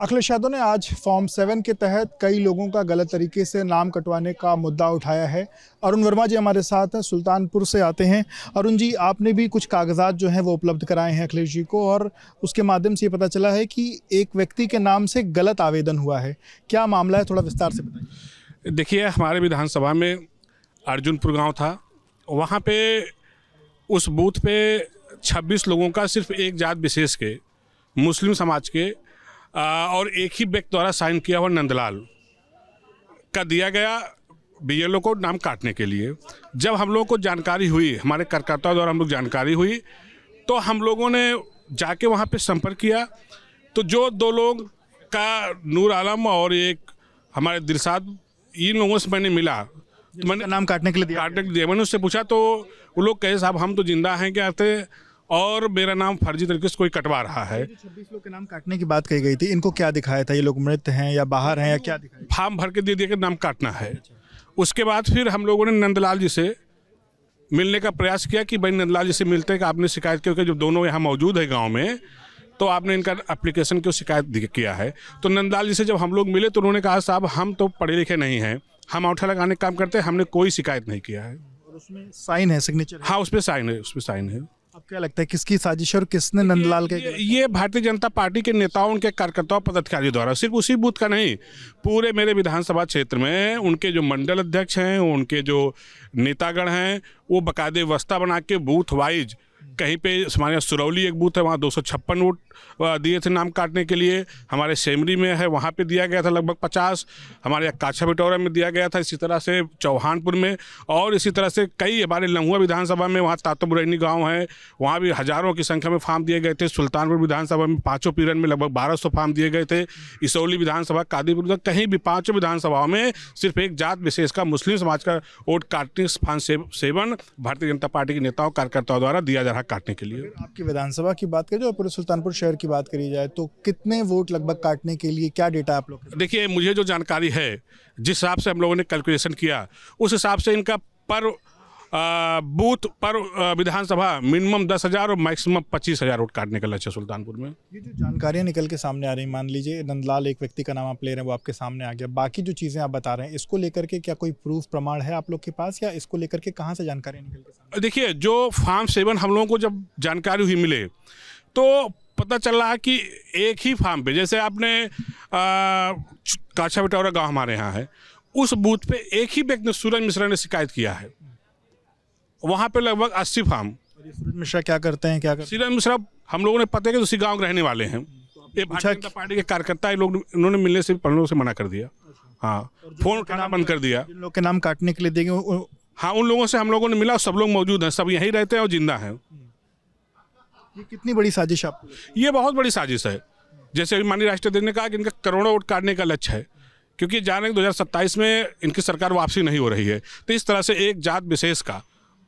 अखिलेश यादव ने आज फॉर्म 7 के तहत कई लोगों का गलत तरीके से नाम कटवाने का मुद्दा उठाया है। अरुण वर्मा जी हमारे साथ हैं, सुल्तानपुर से आते हैं। अरुण जी, आपने भी कुछ कागजात जो हैं वो उपलब्ध कराए हैं अखिलेश जी को, और उसके माध्यम से ये पता चला है कि एक व्यक्ति के नाम से गलत आवेदन हुआ है। क्या मामला है, थोड़ा विस्तार से बताइए। देखिए, हमारे विधानसभा में अर्जुनपुर गाँव था, वहाँ पे उस बूथ पे 26 लोगों का सिर्फ एक जात विशेष के मुस्लिम समाज के और एक ही व्यक्ति द्वारा साइन किया हुआ नंदलाल का दिया गया बीएलओ को नाम काटने के लिए। जब हम लोगों को जानकारी हुई, हमारे कार्यकर्ताओं द्वारा हम लोग जानकारी हुई, तो हम लोगों ने जाके वहाँ पे संपर्क किया। तो जो दो लोग का नूर आलम और एक हमारे दिलसाद, इन लोगों से मैंने मिला, तो मैंने नाम काटने के लिए मैंने उससे पूछा, तो वो लोग कहे साहब हम तो जिंदा हैं क्या थे, और मेरा नाम फर्जी तरीके से कोई कटवा रहा है। 26 लोग के नाम काटने की बात कही गई थी, इनको क्या दिखाया था? ये लोग मृत हैं या बाहर हैं या क्या दिखाया? फॉर्म भर के दे दिया कि नाम काटना है। उसके बाद फिर हम लोगों ने नंदलाल जी से मिलने का प्रयास किया कि भाई नंदलाल जी से मिलते हैं कि आपने शिकायत क्योंकि जब दोनों यहाँ मौजूद है गाँव में, तो आपने इनका एप्लीकेशन क्यों शिकायत किया है। तो नंदलाल जी से जब हम लोग मिले तो उन्होंने कहा साहब हम तो पढ़े लिखे नहीं हैं, हम अंगूठा लगाने का काम करते हैं, हमने कोई शिकायत नहीं किया है। और उसमें साइन है, सिग्नेचर है? हाँ, उसमें साइन है, उसमें साइन है। अब क्या लगता है किसकी साजिश है और किसने नंदलाल के? ये भारतीय जनता पार्टी के नेताओं, उनके कार्यकर्ताओं, पदाधिकारियों द्वारा, सिर्फ उसी बूथ का नहीं, पूरे मेरे विधानसभा क्षेत्र में उनके जो मंडल अध्यक्ष हैं, उनके जो नेतागण हैं, वो बाकायदे वस्ता बना के बूथ वाइज, कहीं पे हमारे यहाँ सुरौली एक बूथ है, वहाँ 256 वोट दिए थे नाम काटने के लिए। हमारे सेमरी में है, वहाँ पे दिया गया था लगभग 50। हमारे यहाँ काछा बिटौरा में दिया गया था, इसी तरह से चौहानपुर में, और इसी तरह से कई हमारे लम्हुआ विधानसभा में, वहाँ तातोबुरैनी गाँव है, वहाँ भी हज़ारों की संख्या में फार्म दिए गए थे। सुल्तानपुर विधानसभा में पाँचों पीरन में लगभग 1200 फार्म दिए गए थे। इसौली विधानसभा, कादीपुर, कहीं भी पाँचों विधानसभाओं में सिर्फ एक जात विशेष का, मुस्लिम समाज का वोट काटने फॉर्म 7 भारतीय जनता पार्टी के नेताओं कार्यकर्ताओं द्वारा दिया जा रहा काटने के लिए। आपकी विधानसभा की बात करें और पूरे सुल्तानपुर शहर की बात करी जाए तो कितने वोट लगभग काटने के लिए, क्या डेटा आप लोग? देखिए, मुझे जो जानकारी है, जिस हिसाब से हम लोगों ने कैलकुलेशन किया, उस हिसाब से इनका पर बूथ पर विधानसभा मिनिमम 10,000 और मैक्सिमम 25,000 वोट काटने का लक्ष्य है सुल्तानपुर में। ये जो जानकारियां निकल के सामने आ रही, मान लीजिए नंदलाल एक व्यक्ति का नाम आप ले रहे हैं, वो आपके सामने आ गया, बाकी जो चीज़ें आप बता रहे हैं, इसको लेकर के क्या कोई प्रूफ प्रमाण है आप लोग के पास, या इसको लेकर के कहाँ से जानकारी निकल के सामने? देखिए, जो फॉर्म 7 हम लोगों को जब जानकारी हुई मिले, तो पता चल रहा है कि एक ही फार्म पे, जैसे आपने काछा बिटौरा गाँव हमारे यहाँ है, उस बूथ पे एक ही व्यक्ति ने, सूरज मिश्रा ने शिकायत किया है। वहाँ पे लगभग 80 फार्म। सूरज मिश्रा क्या करते हैं? सूरज मिश्रा हम लोगों ने पता है कि उसी गाँव के रहने वाले हैं। ये भारतीय जनता पार्टी के कार्यकर्ता लोग, उन्होंने मिलने से लोगों से मना कर दिया। हाँ, फोन उठाना बंद कर दिया। जिन लोग के नाम काटने के लिए देंगे, हाँ, उन लोगों से हम लोगों ने मिला, सब लोग मौजूद हैं, सब यहीं रहते हैं और जिंदा हैं। ये कितनी बड़ी साजिश आपको? ये बहुत बड़ी साजिश है। जैसे अभी माननीय राष्ट्रीय अध्यक्ष ने कहा कि इनका करोड़ों वोट काटने का लक्ष्य है, क्योंकि जान रहे 2027 में इनकी सरकार वापसी नहीं हो रही है। तो इस तरह से एक जात विशेष का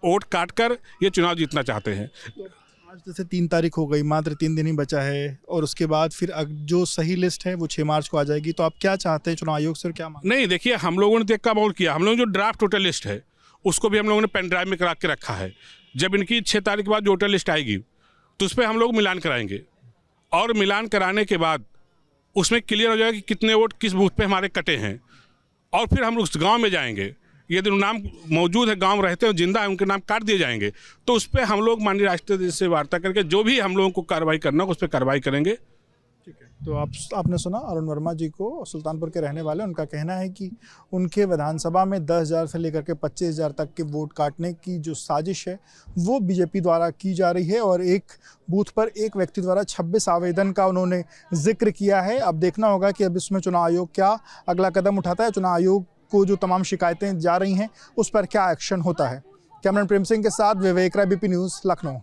वोट काटकर ये चुनाव जीतना चाहते हैं। तो आज जैसे 3 तारीख हो गई, मात्र 3 दिन ही बचा है, और उसके बाद फिर जो सही लिस्ट है वो 6 मार्च को आ जाएगी। तो आप क्या चाहते हैं चुनाव आयोग से, क्या मांग? नहीं, देखिए, हम लोगों ने तो एक काम और किया, हम लोगों ने जो ड्राफ्ट वोटर लिस्ट है उसको भी हम लोगों ने पेन ड्राइव में करा के रखा है। जब इनकी 6 तारीख के बाद जो वोटर लिस्ट आएगी तो उस पर हम लोग मिलान कराएंगे, और मिलान कराने के बाद उसमें क्लियर हो जाएगा कि कितने वोट किस बूथ पे हमारे कटे हैं, और फिर हम उस गांव में जाएंगे। यदि नाम मौजूद है, गांव रहते हैं, जिंदा है, उनके नाम काट दिए जाएंगे, तो उस पर हम लोग माननीय राष्ट्रपति से वार्ता करके जो भी हम लोगों को कार्रवाई करना हो उस पर कार्रवाई करेंगे। ठीक है, तो आपने सुना अरुण वर्मा जी को, सुल्तानपुर के रहने वाले। उनका कहना है कि उनके विधानसभा में 10,000 से लेकर के 25,000 तक के वोट काटने की जो साजिश है वो बीजेपी द्वारा की जा रही है, और एक बूथ पर एक व्यक्ति द्वारा 26 आवेदन का उन्होंने जिक्र किया है। अब देखना होगा कि अब इसमें चुनाव आयोग क्या अगला कदम उठाता है, चुनाव आयोग को जो तमाम शिकायतें जा रही हैं उस पर क्या एक्शन होता है। कैमरामैन प्रेम सिंह के साथ विवेक राय, बीपी न्यूज़, लखनऊ।